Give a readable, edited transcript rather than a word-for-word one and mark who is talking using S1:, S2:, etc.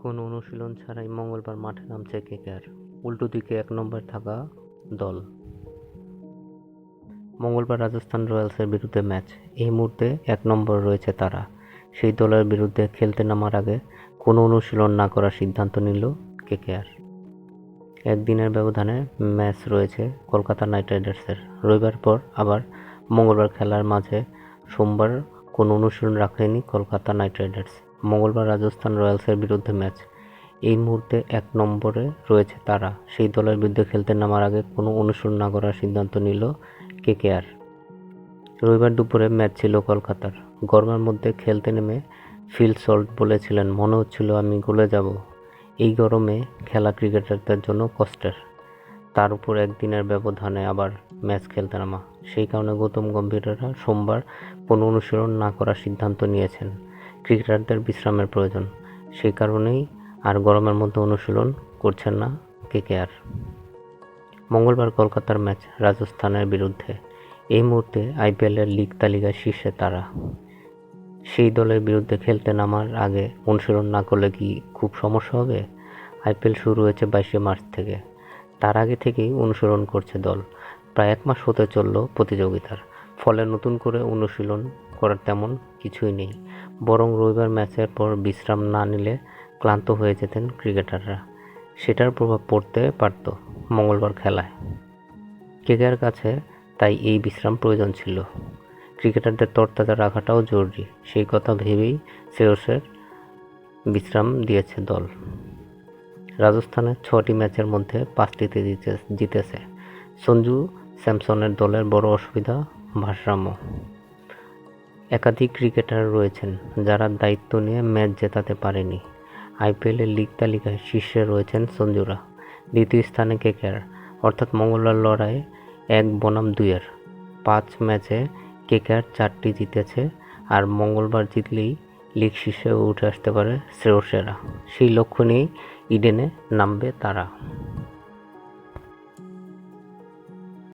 S1: কোনো অনুশীলন ছাড়াই মঙ্গলবার মাঠে নামছে কেকেআর। উল্টো দিকে ১ নম্বরে থাকা দল। মঙ্গলবার রাজস্থান রয়্যালসের বিরুদ্ধে ম্যাচ। এই মুহূর্তে ১ নম্বরে রয়েছে তারা। সেই দলের বিরুদ্ধে খেলতে নামার আগে কোনো অনুশীলন না করার সিদ্ধান্ত নিল কেকেআর। একদিনের ব্যবধানে ম্যাচ রয়েছে কলকাতা নাইট রাইডার্সের। রবিবার পর আবার মঙ্গলবার খেলার মাঝে সোমবার কোনো অনুশীলন রাখেনি কলকাতা নাইট রাইডার্স। মঙ্গলবার রাজস্থান রয়্যালসের বিরুদ্ধে ম্যাচ। এই মুহূর্তে ১ নম্বরে রয়েছে তারা। সেই দলের বিরুদ্ধে খেলতে নামার আগে কোনো অনুশীলন না করার সিদ্ধান্ত নিল কেকেআর। রবিবার দুপুরে ম্যাচ ছিল কলকাতার। গরমের মধ্যে খেলতে নেমে ফিল সল্ট বলেছিলেন, মনে হচ্ছিল আমি গলে যাব। এই গরমে খেলা ক্রিকেটারদের জন্য কষ্টের। তার উপর একদিনের ব্যবধানে আবার ম্যাচ খেলতে নামা। সেই কারণে গৌতম গম্ভীররা সোমবার কোনো অনুশীলন না করার সিদ্ধান্ত নিয়েছেন। ক্রিকেটারদের বিশ্রামের প্রয়োজন। সেই কারণেই আর গরমের মধ্যে অনুশীলন করছেন না কেকেআর। মঙ্গলবার কলকাতার ম্যাচ রাজস্থানের বিরুদ্ধে। এই মুহূর্তে আইপিএলের লিগ তালিকায় শীর্ষে তারা। সেই দলের বিরুদ্ধে খেলতে নামার আগে অনুশীলন না করলে কি খুব সমস্যা হবে? আইপিএল শুরু হয়েছে ২২শে মার্চ থেকে। তার আগে থেকেই অনুশীলন করছে দল। প্রায় ১ মাস হতে চলল প্রতিযোগিতার। ফলে নতুন করে অনুশীলন করার তেমন কিছুই নেই। বরং রবিবার ম্যাচের পর বিশ্রাম না নিলে ক্লান্ত হয়ে যেতেন ক্রিকেটাররা। সেটার প্রভাব পড়তে পারত মঙ্গলবার খেলায়। কেকেআর কাছে তাই এই বিশ্রাম প্রয়োজন ছিল। ক্রিকেটারদের তরতাজা রাখাটাও জরুরি। সেই কথা ভেবেই শ্রেয়সের বিশ্রাম দিয়েছে দল। রাজস্থানের ৬টি ম্যাচের মধ্যে ৫টিতে জিতেছে। সঞ্জু স্যামসনের দলের বড় অসুবিধা ভারসাম্য। একাধিক ক্রিকেটার রয়েছেন যারা দায়িত্ব নিয়ে ম্যাচ জেতাতে পারেনি। আইপিএলের লিগ তালিকায় শীর্ষে রয়েছেন সঞ্জুরা। দ্বিতীয় স্থানে কেকেআর। অর্থাৎ মঙ্গলবার লড়াই ১ বনাম ২-এর। ৫ ম্যাচে কেকেআর ৪টি জিতেছে। আর মঙ্গলবার জিতলেই লিগ শীর্ষে উঠে আসতে পারে শ্রেয়সেরা। সেই লক্ষ্য নিয়েই ইডেনে নামবে তারা।